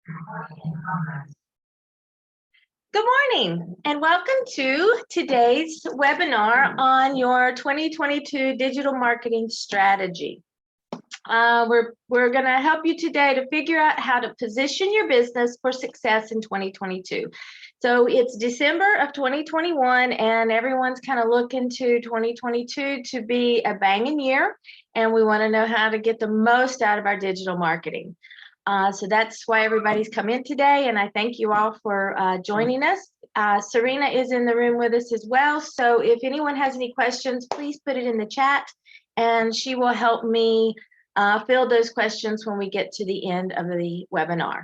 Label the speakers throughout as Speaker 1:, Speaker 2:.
Speaker 1: Good morning and welcome to today's webinar on your 2022 digital marketing strategy. We're going to help you today to figure out how to position your business for success in 2022. So it's December of 2021 and everyone's kind of looking to 2022 to be a banging year, and we want to know how to get the most out of our digital marketing. So that's why everybody's come in today, and I thank you all for joining us. Serena is in the room with us as well, so if anyone has any questions, please put it in the chat, and she will help me fill those questions when we get to the end of the webinar.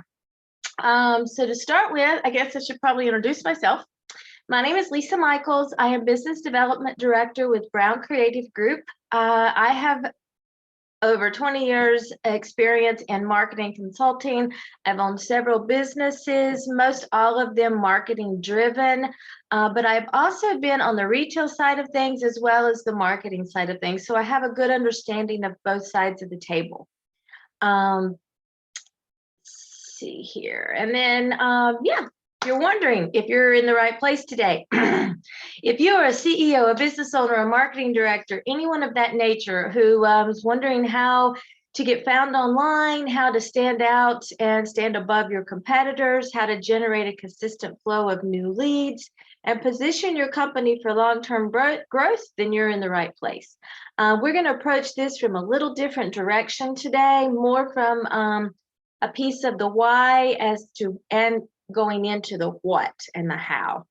Speaker 1: So to start with, I guess I should probably introduce myself. My name is Lisa Michaels. I am Business Development Director with Brown Creative Group. I have over 20 years experience in marketing consulting. I've owned several businesses, most all of them marketing driven, but I've also been on the retail side of things as well as the marketing side of things. So I have a good understanding of both sides of the table. Let's see here. And then, yeah, you're wondering if you're in the right place today. If you are a CEO, a business owner, a marketing director, anyone of that nature who is wondering how to get found online, how to stand out and stand above your competitors, how to generate a consistent flow of new leads, and position your company for long-term growth, then you're in the right place. We're going to approach this from a little different direction today, more from a piece of the why and going into the what and the how.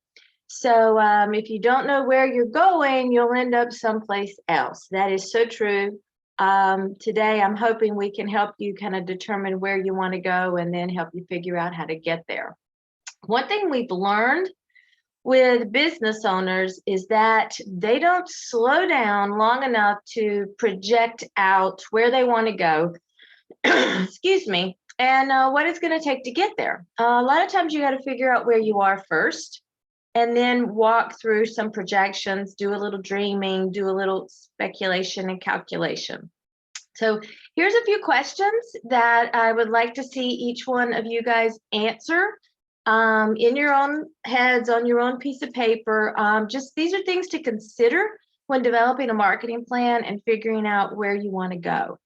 Speaker 1: So if you don't know where you're going, you'll end up someplace else. That is so true. Today, I'm hoping we can help you kind of determine where you want to go and then help you figure out how to get there. One thing we've learned with business owners is that they don't slow down long enough to project out where they want to go, excuse me, and what it's going to take to get there. A lot of times you got to figure out where you are first, and then walk through some projections, do a little dreaming, do a little speculation and calculation. So here's a few questions that I would like to see each one of you guys answer in your own heads, on your own piece of paper. Just these are things to consider when developing a marketing plan and figuring out where you want to go.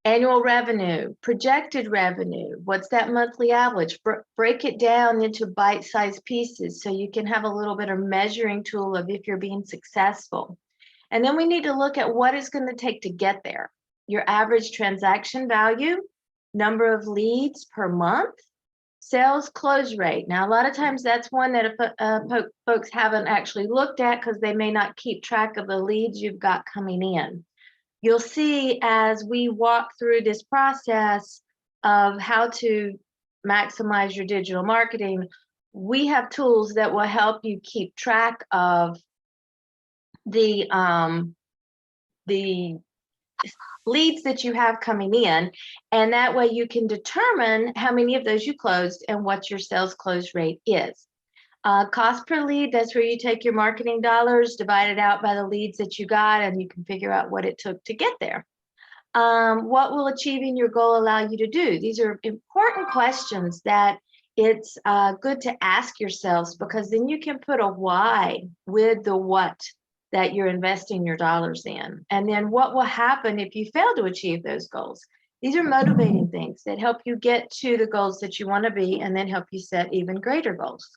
Speaker 1: Annual revenue, projected revenue, what's that monthly average? Break it down into bite-sized pieces so you can have a little bit of measuring tool of if you're being successful. And then we need to look at what it's going to take to get there. Your average transaction value, number of leads per month, sales close rate. Now, a lot of times that's one that folks haven't actually looked at because they may not keep track of the leads you've got coming in. You'll see as we walk through this process of how to maximize your digital marketing, we have tools that will help you keep track of the leads that you have coming in, and that way you can determine how many of those you closed and what your sales close rate is. Cost per lead, that's where you take your marketing dollars, divide it out by the leads that you got, and you can figure out what it took to get there. What will achieving your goal allow you to do? These are important questions that it's good to ask yourselves, because then you can put a why with the what that you're investing your dollars in. And then what will happen if you fail to achieve those goals? These are motivating things that help you get to the goals that you want to be and then help you set even greater goals.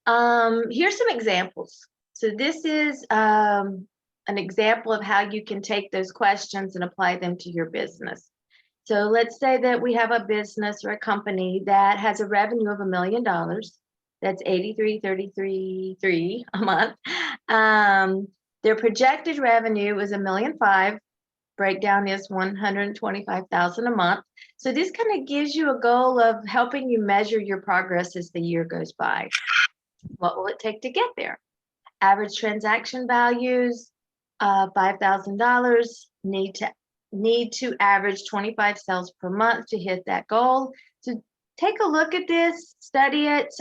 Speaker 1: Here's some examples. So this is an example of how you can take those questions and apply them to your business. So let's say that we have a business or a company that has a revenue of $1 million. That's $83,333 a month. Their projected revenue is $1.5 million. Breakdown is $125,000 a month. So this kind of gives you a goal of helping you measure your progress as the year goes by. What will it take to get there? Average transaction values, $5,000. Need to average 25 sales per month to hit that goal. So take a look at this, study it.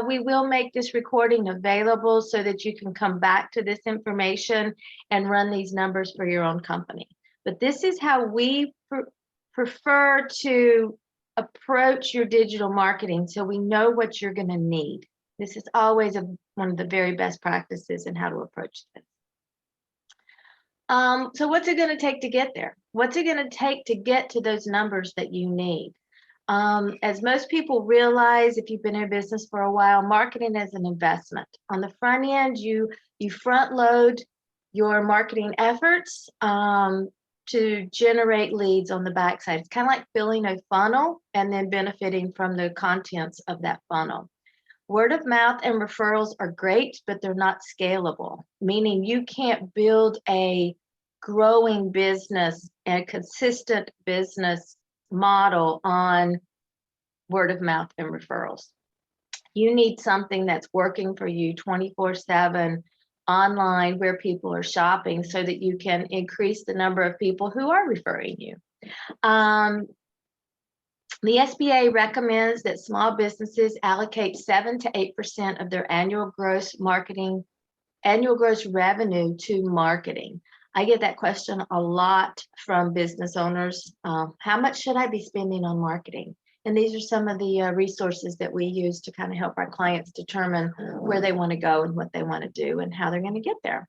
Speaker 1: We will make this recording available so that you can come back to this information and run these numbers for your own company. But this is how we prefer to approach your digital marketing so we know what you're going to need. This is always one of the very best practices in how to approach this. So what's it going to take to get there? What's it going to take to get to those numbers that you need? As most people realize, if you've been in business for a while, marketing is an investment. On the front end, you front load your marketing efforts to generate leads on the backside. It's kind of like filling a funnel and then benefiting from the contents of that funnel. Word of mouth and referrals are great, but they're not scalable, meaning you can't build a growing business and consistent business model on word of mouth and referrals. You need something that's working for you 24/7 online where people are shopping so that you can increase the number of people who are referring you. The SBA recommends that small businesses allocate 7 to 8% of their annual gross revenue to marketing. I get that question a lot from business owners. How much should I be spending on marketing? And these are some of the resources that we use to kind of help our clients determine where they want to go and what they want to do and how they're going to get there.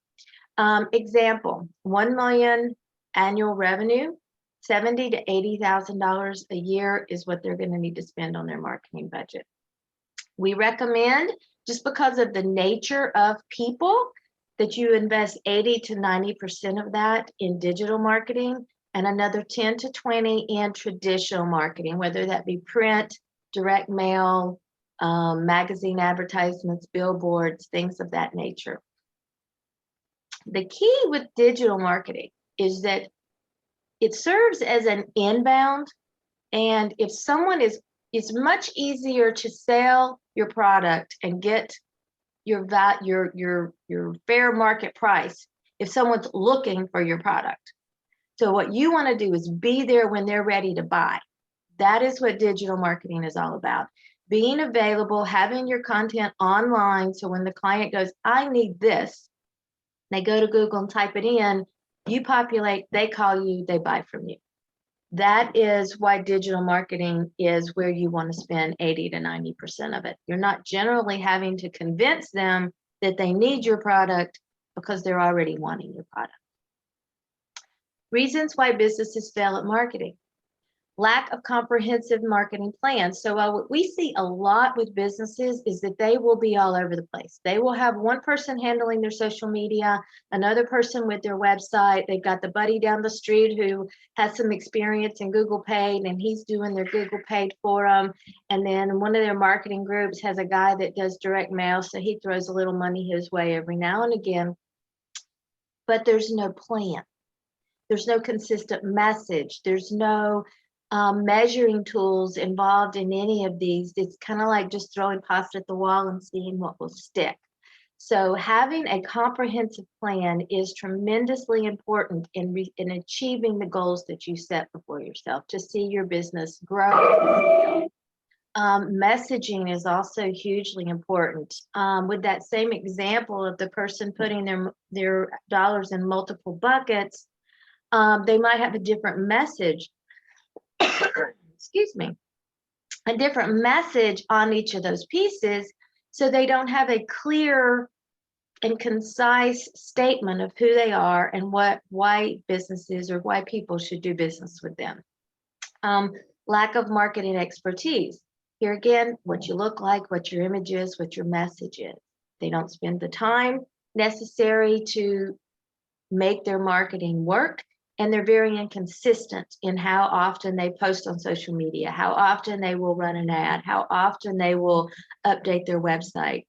Speaker 1: Example, 1 million annual revenue, $70,000 to $80,000 a year is what they're going to need to spend on their marketing budget. We recommend, just because of the nature of people, that you invest 80 to 90% of that in digital marketing and another 10 to 20 in traditional marketing, whether that be print, direct mail, magazine advertisements, billboards, things of that nature. The key with digital marketing is that it serves as an inbound, and if someone it's much easier to sell your product and get your fair market price if someone's looking for your product. So what you want to do is be there when they're ready to buy. That is what digital marketing is all about. Being available, having your content online, so when the client goes, I need this, they go to Google and type it in, you populate, they call you, they buy from you. That is why digital marketing is where you want to spend 80 to 90% of it. You're not generally having to convince them that they need your product because they're already wanting your product. Reasons why businesses fail at marketing. Lack of comprehensive marketing plans. So what we see a lot with businesses is that they will be all over the place. They will have one person handling their social media, another person with their website. They've got the buddy down the street who has some experience in Google Paid and he's doing their Google Paid for them. And then one of their marketing groups has a guy that does direct mail, so he throws a little money his way every now and again. But there's no plan. There's no consistent message. There's no measuring tools involved in any of these. It's kind of like just throwing pasta at the wall and seeing what will stick. So having a comprehensive plan is tremendously important in achieving the goals that you set before yourself to see your business grow. Messaging is also hugely important. With that same example of the person putting their dollars in multiple buckets, they might have a different message. Excuse me, a different message on each of those pieces, so they don't have a clear and concise statement of who they are and why businesses or why people should do business with them. Lack of marketing expertise. Here again, what you look like, what your image is, what your message is. They don't spend the time necessary to make their marketing work. And they're very inconsistent in how often they post on social media, how often they will run an ad, how often they will update their website.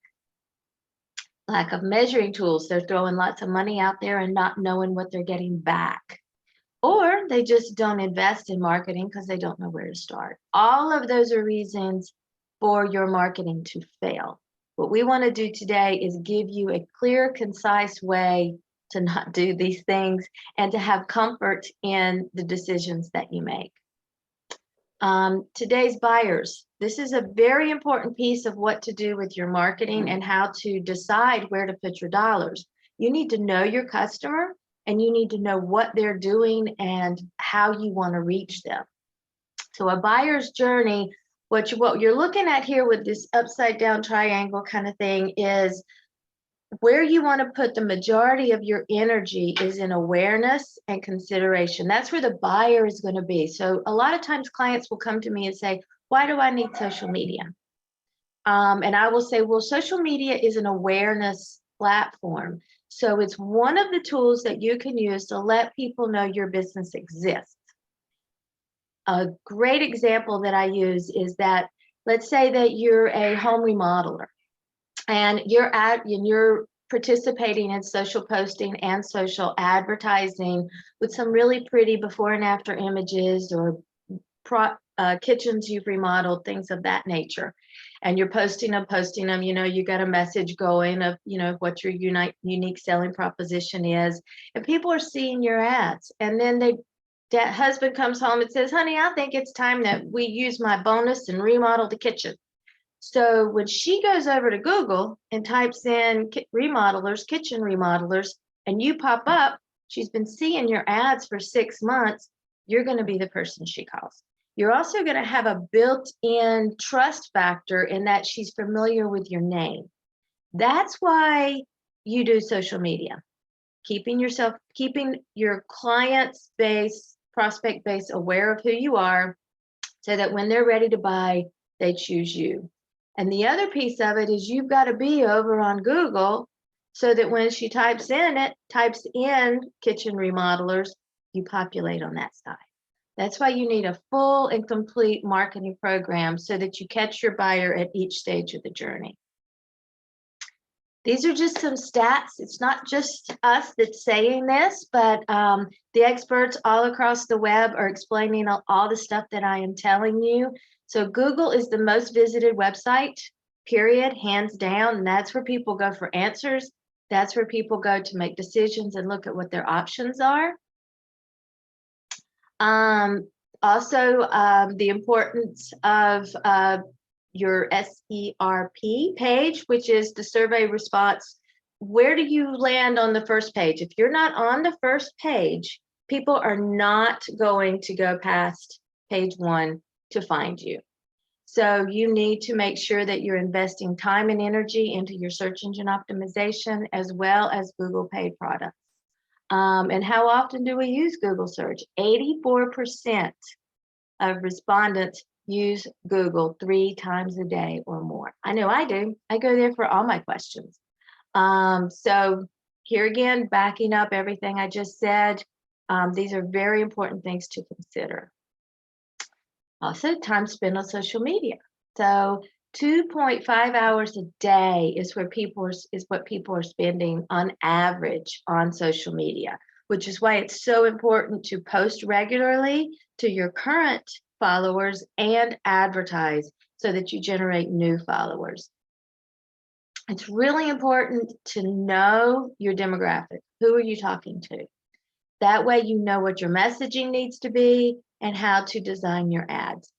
Speaker 1: Lack of measuring tools. They're throwing lots of money out there and not knowing what they're getting back. Or they just don't invest in marketing because they don't know where to start. All of those are reasons for your marketing to fail. What we want to do today is give you a clear, concise way to not do these things and to have comfort in the decisions that you make. Today's buyers, this is a very important piece of what to do with your marketing and how to decide where to put your dollars. You need to know your customer and you need to know what they're doing and how you want to reach them. So a buyer's journey, what you're looking at here with this upside down triangle kind of thing is where you want to put the majority of your energy is in awareness and consideration. That's where the buyer is going to be. So a lot of times clients will come to me and say, why do I need social media? And I will say, well, social media is an awareness platform. So it's one of the tools that you can use to let people know your business exists. A great example that I use is that, let's say that you're a home remodeler and you're participating in social posting and social advertising with some really pretty before and after images or kitchens you've remodeled, things of that nature. And you're posting them, you got a message going of, what your unique selling proposition is. And people are seeing your ads. And then that husband comes home and says, honey, I think it's time that we use my bonus and remodel the kitchen. So when she goes over to Google and types in kitchen remodelers, and you pop up, she's been seeing your ads for 6 months, you're going to be the person she calls. You're also going to have a built-in trust factor in that she's familiar with your name. That's why you do social media. Keeping your client's base, prospect base aware of who you are so that when they're ready to buy, they choose you. And the other piece of it is you've got to be over on Google so that when she types in kitchen remodelers, you populate on that side. That's why you need a full and complete marketing program so that you catch your buyer at each stage of the journey. These are just some stats. It's not just us that's saying this, but the experts all across the web are explaining all the stuff that I am telling you. So Google is the most visited website, period, hands down. And that's where people go for answers. That's where people go to make decisions and look at what their options are. Also, the importance of your SERP page, which is the survey response. Where do you land on the first page? If you're not on the first page, people are not going to go past page 1 to find you. So you need to make sure that you're investing time and energy into your search engine optimization as well as Google paid products. And how often do we use Google search? 84% of respondents use Google 3 times a day or more. I know I do. I go there for all my questions. So here again, backing up everything I just said, these are very important things to consider. Also, time spent on social media. So 2.5 hours a day is what people are spending on average on social media, which is why it's so important to post regularly to your current followers and advertise so that you generate new followers. It's really important to know your demographic. Who are you talking to? That way you know what your messaging needs to be and how to design your ads.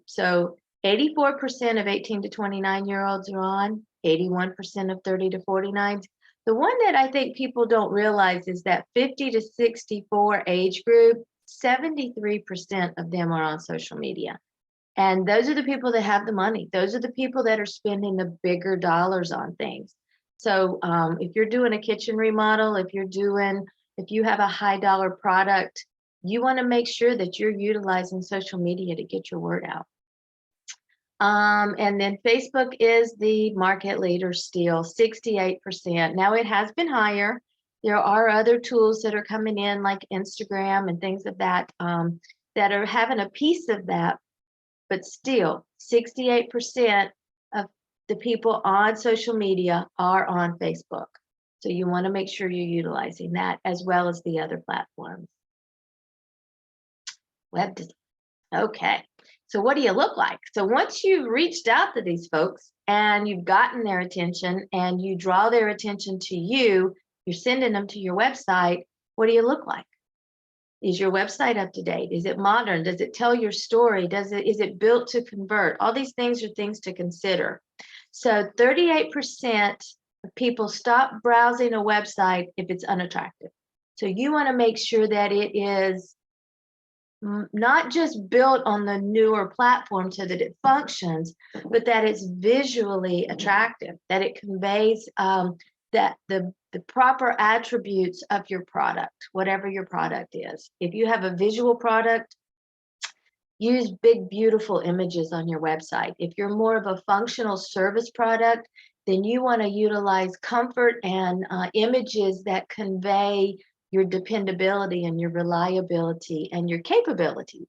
Speaker 1: So 84% of 18 to 29-year-olds are on, 81% of 30 to 49s. The one that I think people don't realize is that 50 to 64 age group, 73% of them are on social media. And those are the people that have the money. Those are the people that are spending the bigger dollars on things. So if you're doing a kitchen remodel, if you have a high dollar product, you want to make sure that you're utilizing social media to get your word out. And then Facebook is the market leader still, 68%. Now it has been higher. There are other tools that are coming in like Instagram and things of that that are having a piece of that, but still 68% of the people on social media are on Facebook. So you want to make sure you're utilizing that as well as the other platforms. Web design. Okay, so what do you look like? So once you've reached out to these folks and you've gotten their attention and you draw their attention to you, you're sending them to your website, what do you look like? Is your website up to date? Is it modern? Does it tell your story? Is it built to convert? All these things are things to consider. So 38% of people stop browsing a website if it's unattractive. So you want to make sure that it is not just built on the newer platform so that it functions, but that it's visually attractive, that it conveys that the proper attributes of your product, whatever your product is. If you have a visual product, use big, beautiful images on your website. If you're more of a functional service product, then you want to utilize comfort and images that convey your dependability and your reliability and your capabilities.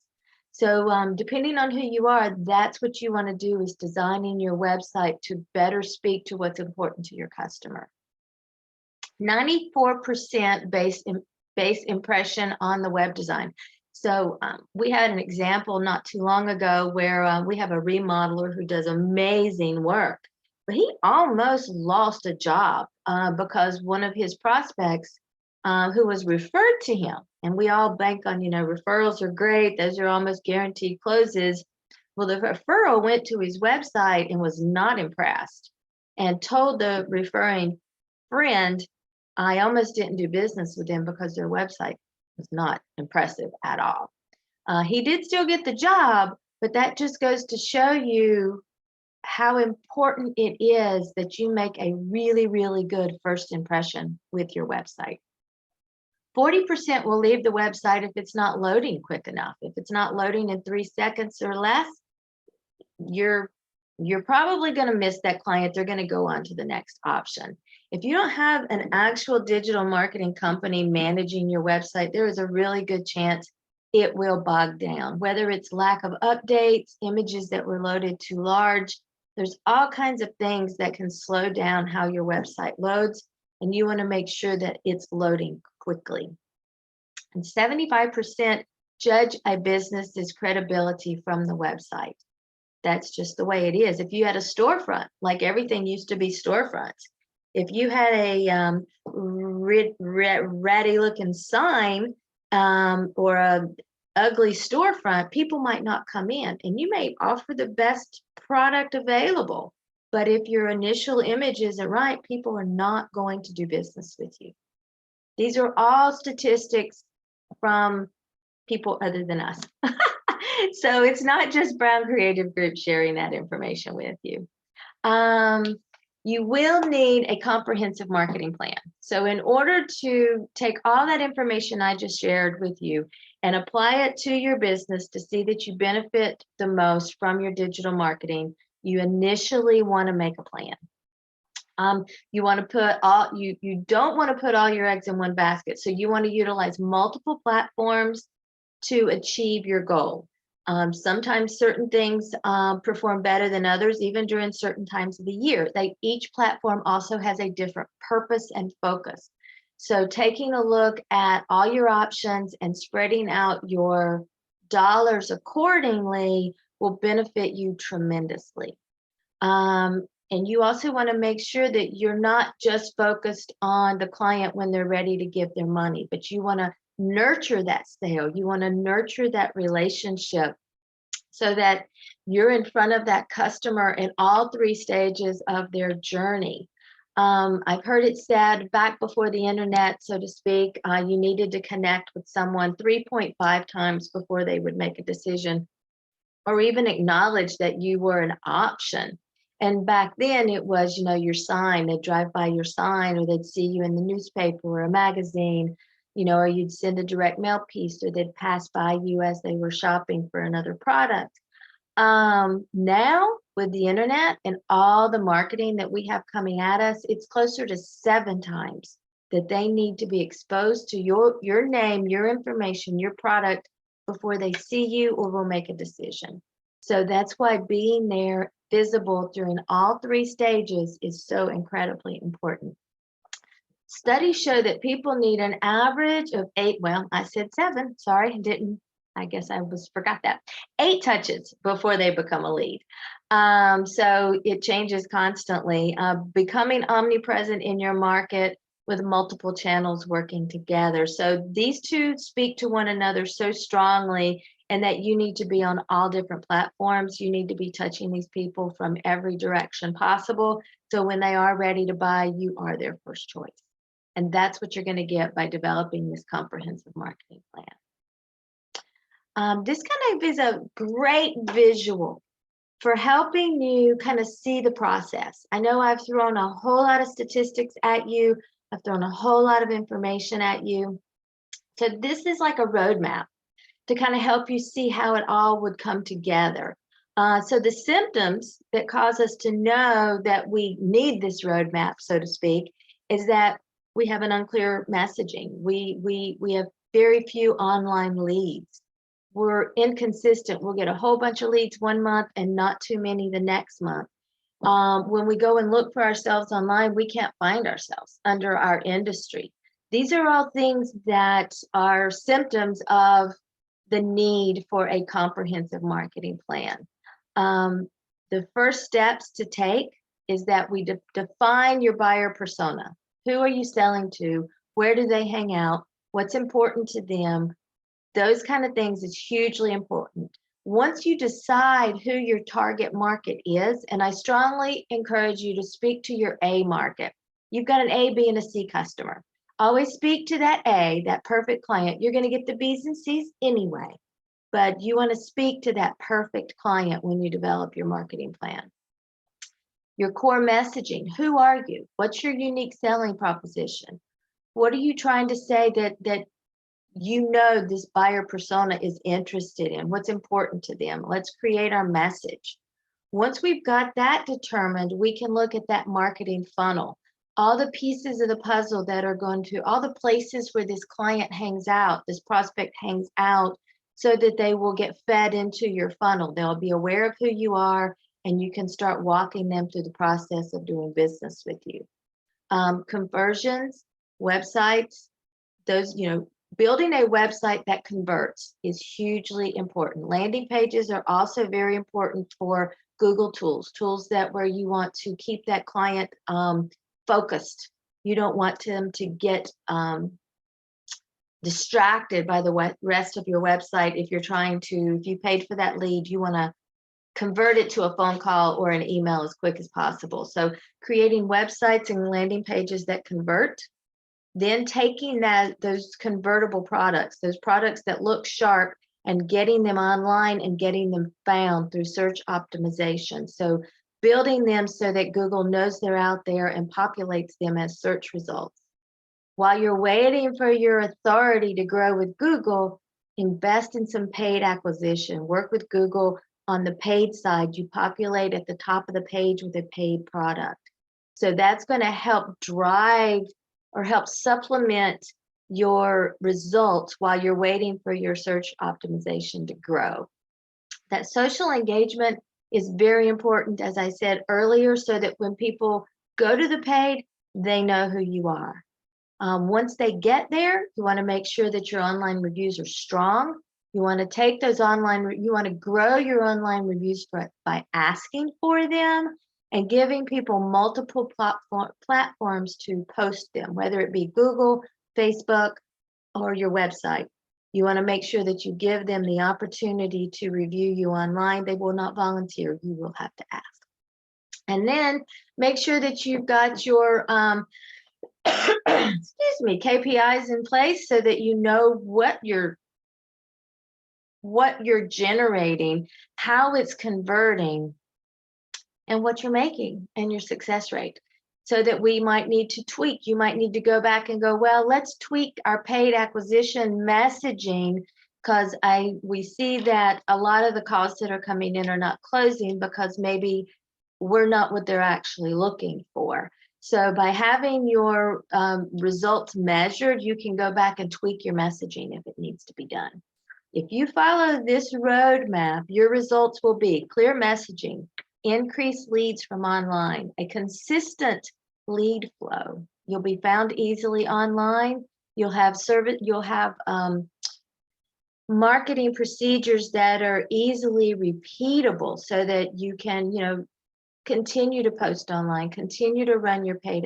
Speaker 1: So depending on who you are, that's what you want to do, is designing your website to better speak to what's important to your customer. 94% base impression on the web design. So we had an example not too long ago where we have a remodeler who does amazing work, but he almost lost a job because one of his prospects who was referred to him, and we all bank on, referrals are great, those are almost guaranteed closes. Well, the referral went to his website and was not impressed and told the referring friend, I almost didn't do business with them because their website was not impressive at all. He did still get the job, but that just goes to show you how important it is that you make a really, really good first impression with your website. 40% will leave the website if it's not loading quick enough. If it's not loading in 3 seconds or less, you're probably going to miss that client. They're going to go on to the next option. If you don't have an actual digital marketing company managing your website, there is a really good chance it will bog down, whether it's lack of updates, images that were loaded too large. There's all kinds of things that can slow down how your website loads, and you want to make sure that it's loading quickly. And 75% judge a business's credibility from the website. That's just the way it is. If you had a storefront, like everything used to be storefronts, if you had a ratty looking sign or a ugly storefront, people might not come in, and you may offer the best product available. But if your initial image isn't right, people are not going to do business with you. These are all statistics from people other than us. So it's not just Brown Creative Group sharing that information with you. You will need a comprehensive marketing plan. So in order to take all that information I just shared with you and apply it to your business to see that you benefit the most from your digital marketing, you initially want to make a plan. You want to put you don't want to put all your eggs in one basket. So you want to utilize multiple platforms to achieve your goal. Sometimes certain things perform better than others, even during certain times of the year. Each platform also has a different purpose and focus. So taking a look at all your options and spreading out your dollars accordingly will benefit you tremendously. And you also want to make sure that you're not just focused on the client when they're ready to give their money, but you want to nurture that sale. You want to nurture that relationship so that you're in front of that customer in all 3 stages of their journey. I've heard it said back before the internet, so to speak, you needed to connect with someone 3.5 times before they would make a decision or even acknowledge that you were an option. And back then it was, your sign, they'd drive by your sign, or they'd see you in the newspaper or a magazine, or you'd send a direct mail piece, or they'd pass by you as they were shopping for another product. Now with the internet and all the marketing that we have coming at us, it's closer to 7 times that they need to be exposed to your name, your information, your product before they see you or will make a decision. So that's why being there, visible during all 3 stages, is so incredibly important. Studies show that people need an average of 8, well, I said 7, sorry, I guess I forgot that, 8 touches before they become a lead. So it changes constantly. Becoming omnipresent in your market with multiple channels working together. So these two speak to one another so strongly, and that you need to be on all different platforms. You need to be touching these people from every direction possible. So when they are ready to buy, you are their first choice. And that's what you're going to get by developing this comprehensive marketing plan. This kind of is a great visual for helping you kind of see the process. I know I've thrown a whole lot of statistics at you. I've thrown a whole lot of information at you. So this is like a roadmap to kind of help you see how it all would come together. So the symptoms that cause us to know that we need this roadmap, so to speak, is that we have an unclear messaging. We have very few online leads. We're inconsistent. We'll get a whole bunch of leads one month and not too many the next month. When we go and look for ourselves online, we can't find ourselves under our industry. These are all things that are symptoms of the need for a comprehensive marketing plan. The first steps to take is that we define your buyer persona. Who are you selling to? Where do they hang out? What's important to them? Those kind of things is hugely important. Once you decide who your target market is, and I strongly encourage you to speak to your A market. You've got an A, B, and a C customer. Always speak to that A, that perfect client. You're going to get the B's and C's anyway, but you want to speak to that perfect client when you develop your marketing plan. Your core messaging. Who are you? What's your unique selling proposition? What are you trying to say that you know this buyer persona is interested in? What's important to them? Let's create our message. Once we've got that determined, we can look at that marketing funnel. All the pieces of the puzzle that are going to, all the places where this client hangs out, this prospect hangs out, so that they will get fed into your funnel. They'll be aware of who you are, and you can start walking them through the process of doing business with you. Conversions, websites, those, building a website that converts is hugely important. Landing pages are also very important for Google tools that where you want to keep that client focused. You don't want them to get distracted by the rest of your website. If you paid for that lead, you want to convert it to a phone call or an email as quick as possible. So creating websites and landing pages that convert. Then taking those convertible products, those products that look sharp, and getting them online and getting them found through search optimization. So building them so that Google knows they're out there and populates them as search results. While you're waiting for your authority to grow with Google, invest in some paid acquisition. Work with Google on the paid side. You populate at the top of the page with a paid product. So that's going to help drive or help supplement your results while you're waiting for your search optimization to grow. That social engagement is very important, as I said earlier, so that when people go to the paid, they know who you are. Once they get there, you want to make sure that your online reviews are strong. You want to take those you want to grow your online reviews by asking for them and giving people multiple platforms to post them, whether it be Google, Facebook, or your website. You want to make sure that you give them the opportunity to review you online. They will not volunteer. You will have to ask. And then make sure that you've got your KPIs in place so that you know what you're generating, how it's converting, and what you're making and your success rate, so that we might need to tweak. You might need to go back and go, well, let's tweak our paid acquisition messaging, because we see that a lot of the calls that are coming in are not closing because maybe we're not what they're actually looking for. So by having your results measured, you can go back and tweak your messaging if it needs to be done. If you follow this roadmap, your results will be clear messaging, increased leads from online, a consistent lead flow. You'll be found easily online. You'll have marketing procedures that are easily repeatable so that you can, continue to post online, continue to run your paid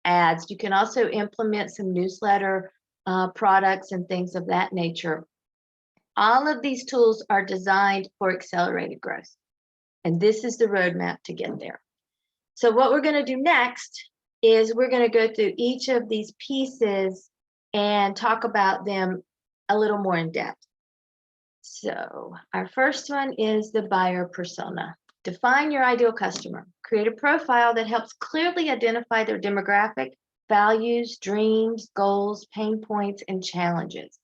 Speaker 1: ads. You can also implement some newsletter products and things of that nature. All of these tools are designed for accelerated growth. And this is the roadmap to get there. So what we're going to do next is we're going to go through each of these pieces and talk about them a little more in depth. So our first one is the buyer persona. Define your ideal customer. Create a profile that helps clearly identify their demographic, values, dreams, goals, pain points, and challenges.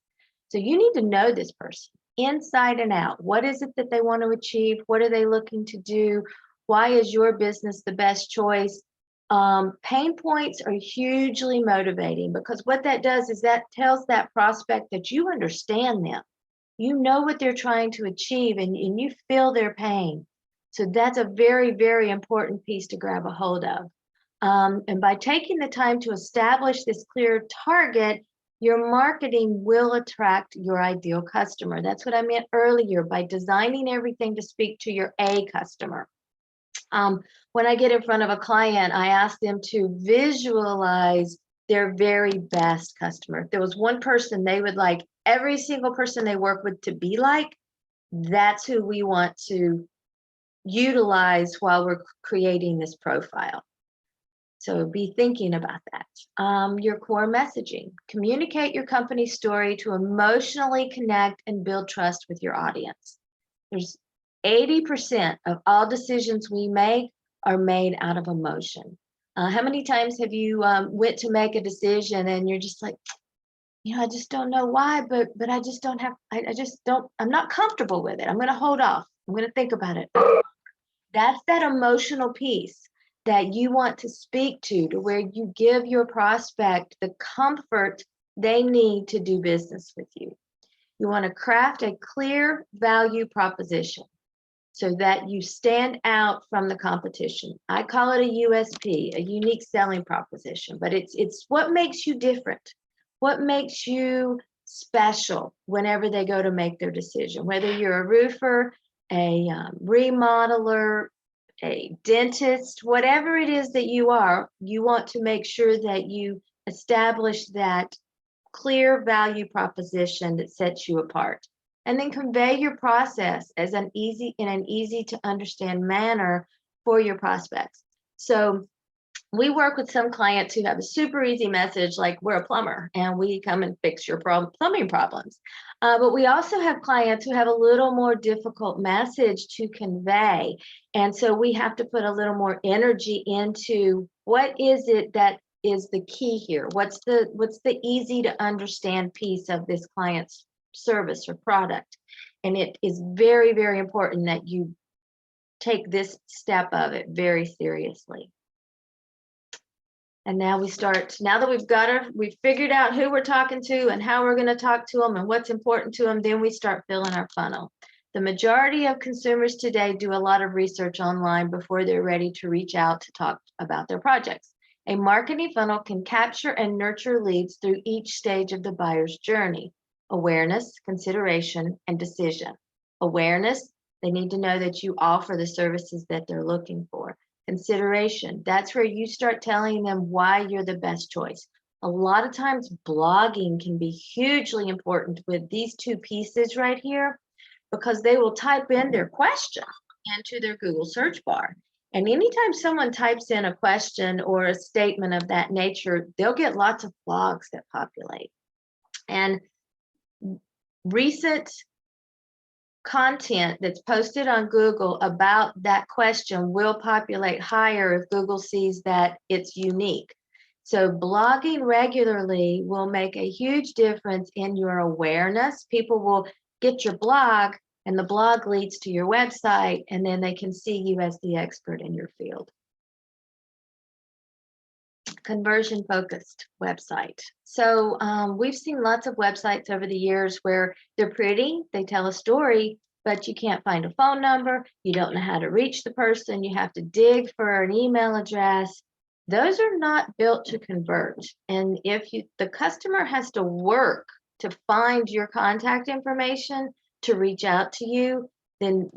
Speaker 1: So you need to know this person inside and out. What is it that they want to achieve? What are they looking to do? Why is your business the best choice? Pain points are hugely motivating because what that does is that tells that prospect that you understand them. You know what they're trying to achieve and you feel their pain. So that's a very, very important piece to grab a hold of. And by taking the time to establish this clear target, your marketing will attract your ideal customer. That's what I meant earlier by designing everything to speak to your A customer. When I get in front of a client, I ask them to visualize their very best customer. If there was one person they would like every single person they work with to be like, that's who we want to utilize while we're creating this profile. So be thinking about that. Your core messaging. Communicate your company story to emotionally connect and build trust with your audience. There's 80% of all decisions we make are made out of emotion. How many times have you went to make a decision and you're just like, I just don't know why, but I just don't have, I just don't, I'm not comfortable with it. I'm going to hold off. I'm going to think about it. That's that emotional piece that you want to speak to where you give your prospect the comfort they need to do business with you. You want to craft a clear value proposition so that you stand out from the competition. I call it a USP, a unique selling proposition, but it's what makes you different. What makes you special whenever they go to make their decision, whether you're a roofer, a remodeler, a dentist, whatever it is that you are, you want to make sure that you establish that clear value proposition that sets you apart. And then convey your process as in an easy to understand manner for your prospects. So we work with some clients who have a super easy message, like we're a plumber and we come and fix your plumbing problems. But we also have clients who have a little more difficult message to convey. And so we have to put a little more energy into what is it that is the key here? What's the easy to understand piece of this client's service or product? And it is very, very important that you take this step of it very seriously. And now now that we've figured out who we're talking to and how we're going to talk to them and what's important to them, then we start filling our funnel. The majority of consumers today do a lot of research online before they're ready to reach out to talk about their projects. A marketing funnel can capture and nurture leads through each stage of the buyer's journey: awareness, consideration, and decision. Awareness, they need to know that you offer the services that they're looking for. Consideration, that's where you start telling them why you're the best choice. A lot of times blogging can be hugely important with these two pieces right here, because they will type in their question into their Google search bar. And anytime someone types in a question or a statement of that nature, they'll get lots of blogs that populate. And recent content that's posted on Google about that question will populate higher if Google sees that it's unique. So blogging regularly will make a huge difference in your awareness. People will get your blog and the blog leads to your website, and then they can see you as the expert in your field. Conversion focused website. So we've seen lots of websites over the years where they're pretty, they tell a story, but you can't find a phone number, you don't know how to reach the person, you have to dig for an email address. Those are not built to convert. And if the customer has to work to find your contact information to reach out to you, then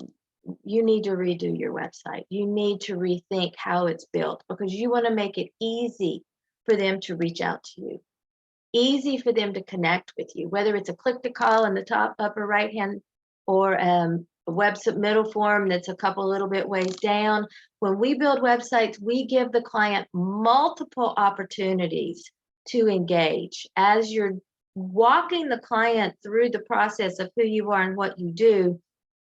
Speaker 1: you need to redo your website. You need to rethink how it's built, because you want to make it easy for them to reach out to you, easy for them to connect with you, whether it's a click to call in the top upper right hand or a web submittal form that's a couple little bit ways down. When we build websites, we give the client multiple opportunities to engage. As you're walking the client through the process of who you are and what you do,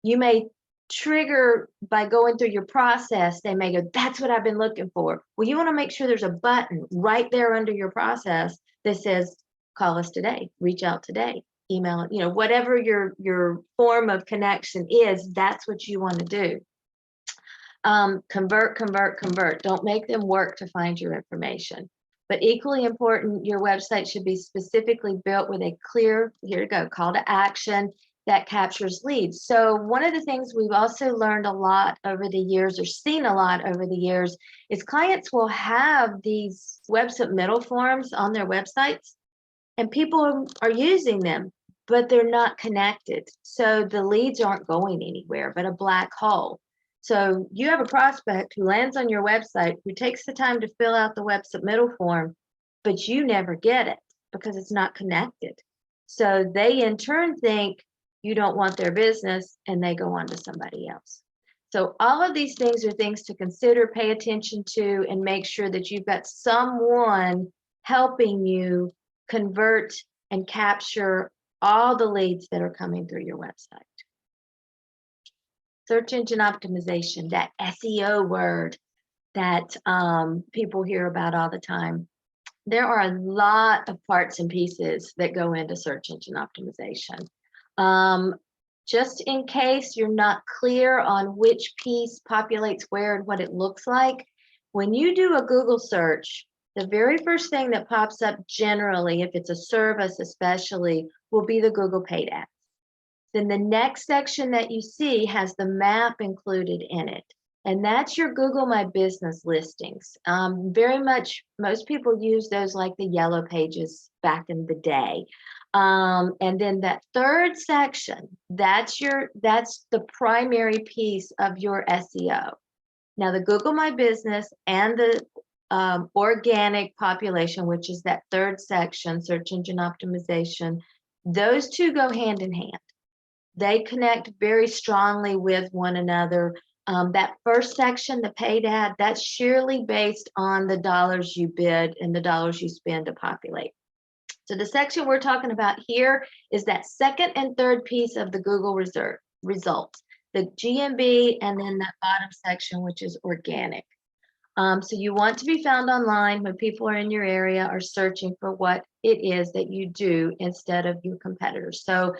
Speaker 1: you may trigger by going through your process. They may go, that's what I've been looking for. Well, you want to make sure there's a button right there under your process that says, call us today, reach out today, email, whatever your form of connection is, that's what you want to do. Convert, convert, convert. Don't make them work to find your information. But equally important, your website should be specifically built with a clear, here to go, call to action that captures leads. So one of the things we've also learned a lot over the years, or seen a lot over the years, is clients will have these web submittal forms on their websites, and people are using them, but they're not connected. So the leads aren't going anywhere but a black hole. So you have a prospect who lands on your website, who takes the time to fill out the web submittal form, but you never get it because it's not connected. So they in turn think you don't want their business, and they go on to somebody else. So all of these things are things to consider, pay attention to, and make sure that you've got someone helping you convert and capture all the leads that are coming through your website. Search engine optimization, that SEO word that people hear about all the time. There are a lot of parts and pieces that go into search engine optimization. Just in case you're not clear on which piece populates where and what it looks like, when you do a Google search, the very first thing that pops up generally, if it's a service especially, will be the Google paid ads. Then the next section that you see has the map included in it. And that's your Google My Business listings. Very much, most people use those like the yellow pages back in the day. And then that third section, that's the primary piece of your SEO. Now the Google My Business and the organic population, which is that third section, search engine optimization, those two go hand in hand. They connect very strongly with one another. That first section, the paid ad, that's sheerly based on the dollars you bid and the dollars you spend to populate. So the section we're talking about here is that second and third piece of the Google results, the GMB, and then that bottom section, which is organic. So you want to be found online when people are in your area are searching for what it is that you do instead of your competitors. So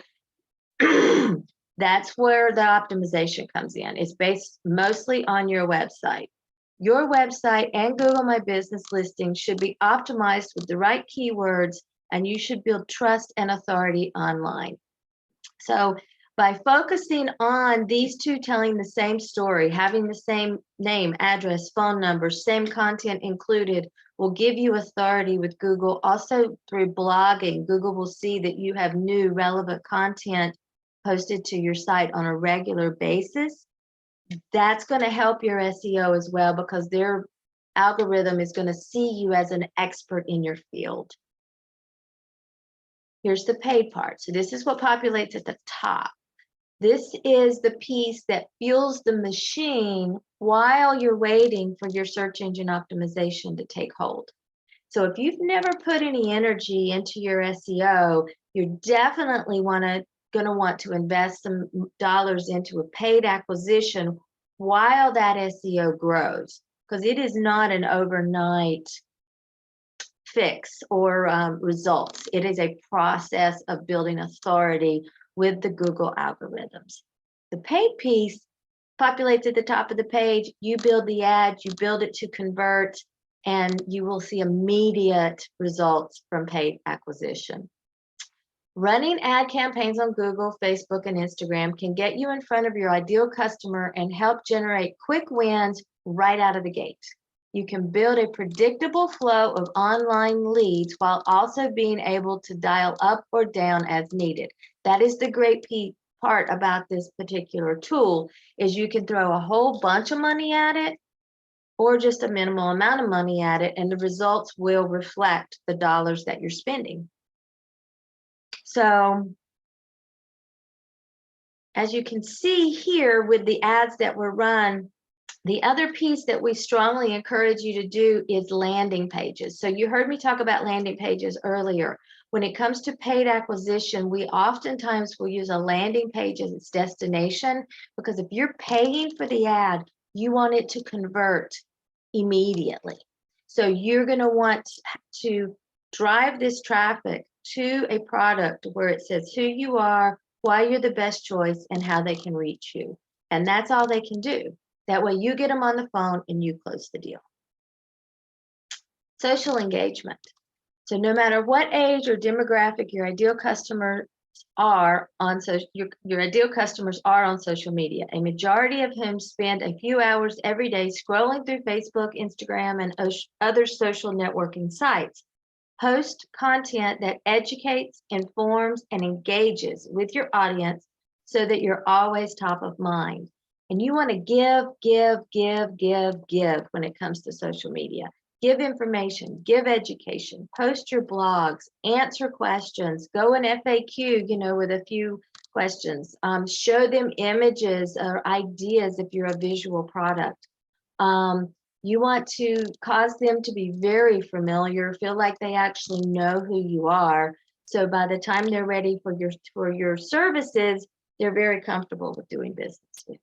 Speaker 1: that's where the optimization comes in. It's based mostly on your website. Your website and Google My Business listings should be optimized with the right keywords, and you should build trust and authority online. So by focusing on these two telling the same story, having the same name, address, phone number, same content included, will give you authority with Google. Also through blogging, Google will see that you have new relevant content posted to your site on a regular basis. That's going to help your SEO as well, because their algorithm is going to see you as an expert in your field. Here's the paid part. So this is what populates at the top. This is the piece that fuels the machine while you're waiting for your search engine optimization to take hold. So if you've never put any energy into your SEO, you're definitely going to want to invest some dollars into a paid acquisition while that SEO grows, because it is not an overnight fix or results. It is a process of building authority with the Google algorithms. The paid piece populates at the top of the page. You build the ad, you build it to convert, and you will see immediate results from paid acquisition. Running ad campaigns on Google, Facebook, and Instagram can get you in front of your ideal customer and help generate quick wins right out of the gate. You can build a predictable flow of online leads while also being able to dial up or down as needed. That is the great part about this particular tool, is you can throw a whole bunch of money at it or just a minimal amount of money at it, and the results will reflect the dollars that you're spending. So as you can see here with the ads that were run, the other piece that we strongly encourage you to do is landing pages. So you heard me talk about landing pages earlier. When it comes to paid acquisition, we oftentimes will use a landing page as its destination, because if you're paying for the ad, you want it to convert immediately. So you're going to want to drive this traffic to a product where it says who you are, why you're the best choice, and how they can reach you. And that's all they can do. That way you get them on the phone and you close the deal. Social engagement. So no matter what age or demographic your ideal customers are on your ideal customers are on social media, a majority of whom spend a few hours every day scrolling through Facebook, Instagram, and other social networking sites. Post content that educates, informs, and engages with your audience so that you're always top of mind. And you want to give when it comes to social media. Give information, give education, post your blogs, answer questions, go an FAQ, with a few questions. Show them images or ideas if you're a visual product. You want to cause them to be very familiar, feel like they actually know who you are. So by the time they're ready for your services, they're very comfortable with doing business with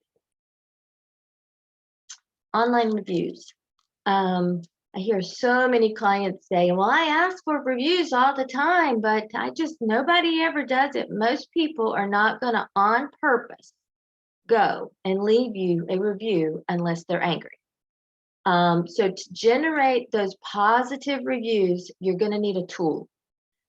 Speaker 1: you. Online reviews. I hear so many clients say, well, I ask for reviews all the time, but nobody ever does it. Most people are not going to on purpose go and leave you a review unless they're angry. So to generate those positive reviews, you're going to need a tool.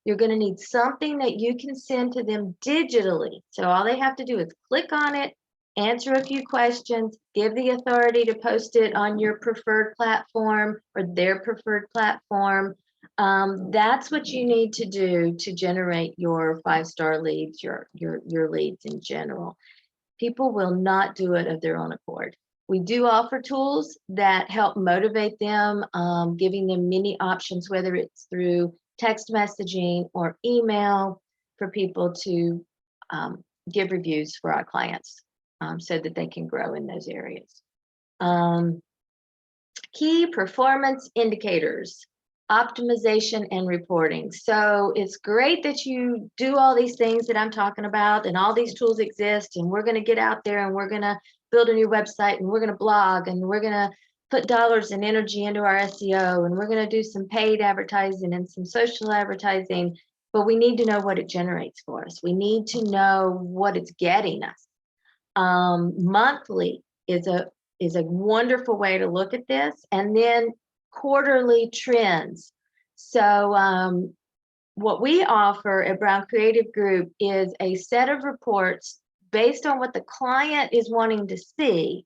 Speaker 1: You're going to need something that you can send to them digitally. So all they have to do is click on it, answer a few questions, give the authority to post it on your preferred platform or their preferred platform. That's what you need to do to generate your 5-star leads, your leads in general. People will not do it of their own accord. We do offer tools that help motivate them, giving them many options, whether it's through text messaging or email, for people to give reviews for our clients so that they can grow in those areas. Key performance indicators, optimization and reporting. So it's great that you do all these things that I'm talking about, and all these tools exist, and we're going to get out there and we're going to build a new website, and we're going to blog, and we're going to put dollars and energy into our SEO, and we're going to do some paid advertising and some social advertising, but we need to know what it generates for us. We need to know what it's getting us. Monthly is a wonderful way to look at this, and then quarterly trends. So what we offer at Brown Creative Group is a set of reports based on what the client is wanting to see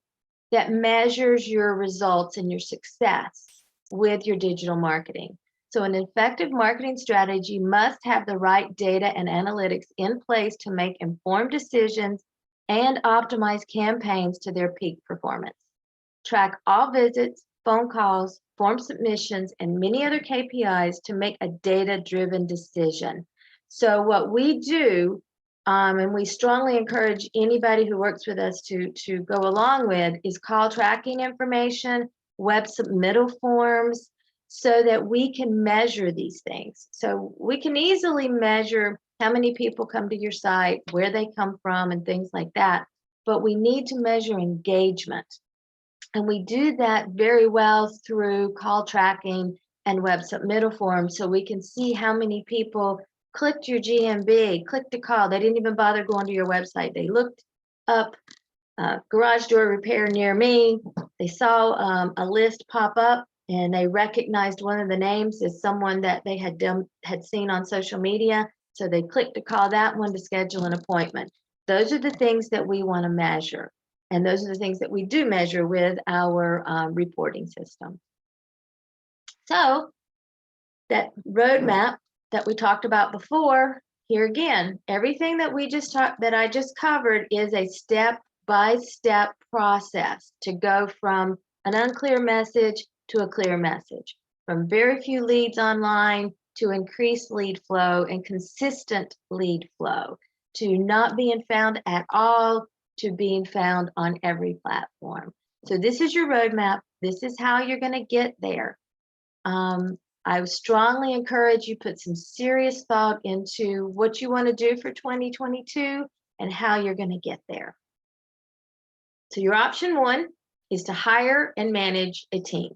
Speaker 1: that measures your results and your success with your digital marketing. So an effective marketing strategy must have the right data and analytics in place to make informed decisions and optimize campaigns to their peak performance. Track all visits, phone calls, form submissions, and many other KPIs to make a data-driven decision. So what we do, and we strongly encourage anybody who works with us to go along with, is call tracking information, web submittal forms, so that we can measure these things. So we can easily measure how many people come to your site, where they come from, and things like that. But we need to measure engagement. And we do that very well through call tracking and web submittal forms, so we can see how many people clicked your GMB, clicked a call. They didn't even bother going to your website. They looked up garage door repair near me. They saw a list pop up, and they recognized one of the names as someone that they had seen on social media. So they clicked to call that one to schedule an appointment. Those are the things that we want to measure. And those are the things that we do measure with our reporting system. So that roadmap that we talked about before, here again, everything that I just covered is a step-by-step process to go from an unclear message to a clear message, from very few leads online to increased lead flow and consistent lead flow, to not being found at all, to being found on every platform. So this is your roadmap. This is how you're going to get there. I strongly encourage you put some serious thought into what you want to do for 2022 and how you're going to get there. So your option one is to hire and manage a team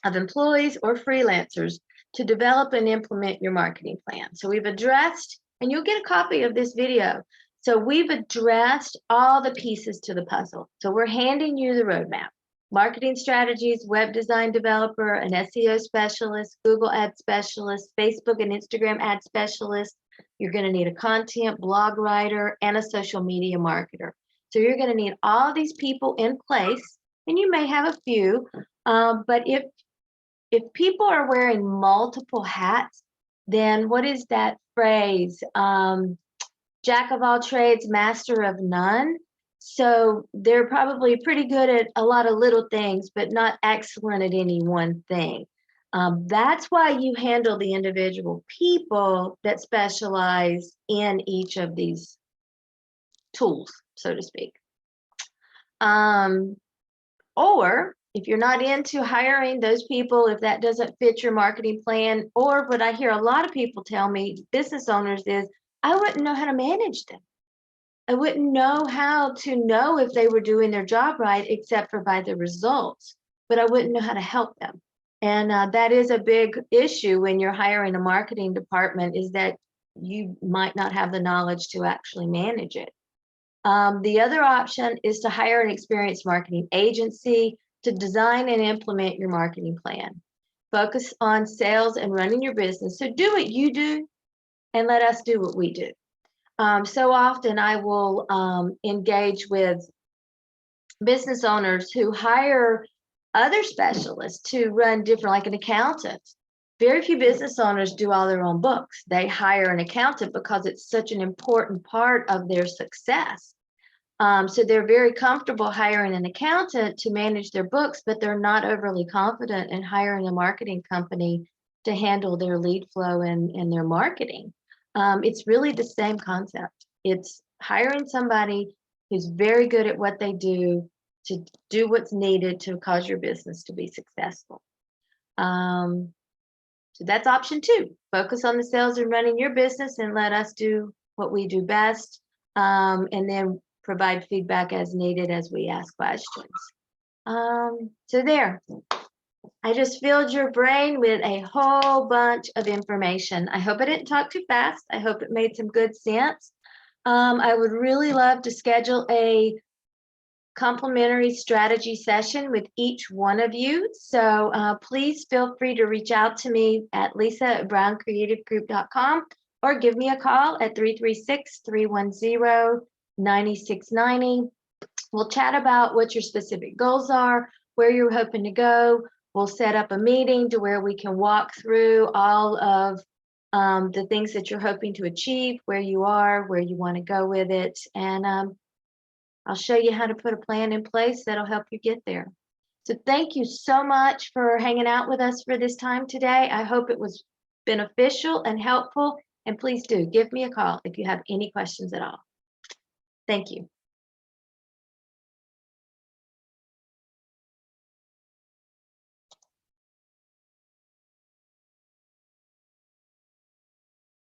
Speaker 1: of employees or freelancers to develop and implement your marketing plan. So we've addressed, and you'll get a copy of this video. So we've addressed all the pieces to the puzzle. So we're handing you the roadmap. Marketing strategies, web design developer, an SEO specialist, Google ad specialist, Facebook and Instagram ad specialist. You're going to need a content blog writer and a social media marketer. So you're going to need all these people in place, and you may have a few, but if people are wearing multiple hats, then what is that phrase? Jack of all trades, master of none. So they're probably pretty good at a lot of little things, but not excellent at any one thing. That's why you handle the individual people that specialize in each of these tools, so to speak. Or if you're not into hiring those people, if that doesn't fit your marketing plan, or what I hear a lot of people tell me, business owners, is I wouldn't know how to manage them. I wouldn't know how to know if they were doing their job right, except for by the results, but I wouldn't know how to help them. And that is a big issue when you're hiring a marketing department, is that you might not have the knowledge to actually manage it. The other option is to hire an experienced marketing agency to design and implement your marketing plan. Focus on sales and running your business. So do what you do and let us do what we do. So often I will engage with business owners who hire other specialists to run different, like an accountant. Very few business owners do all their own books. They hire an accountant because it's such an important part of their success. So they're very comfortable hiring an accountant to manage their books, but they're not overly confident in hiring a marketing company to handle their lead flow and their marketing. It's really the same concept. It's hiring somebody who's very good at what they do to do what's needed to cause your business to be successful. So that's option two. Focus on the sales and running your business and let us do what we do best, and then provide feedback as needed as we ask questions. So there. I just filled your brain with a whole bunch of information. I hope I didn't talk too fast. I hope it made some good sense. I would really love to schedule a complimentary strategy session with each one of you. So please feel free to reach out to me at lisa@browncreativegroup.com or give me a call at 336-310-9690. We'll chat about what your specific goals are, where you're hoping to go. We'll set up a meeting to where we can walk through all of the things that you're hoping to achieve, where you are, where you want to go with it. And I'll show you how to put a plan in place that'll help you get there. So thank you so much for hanging out with us for this time today. I hope it was beneficial and helpful. And please do give me a call if you have any questions at all. Thank you.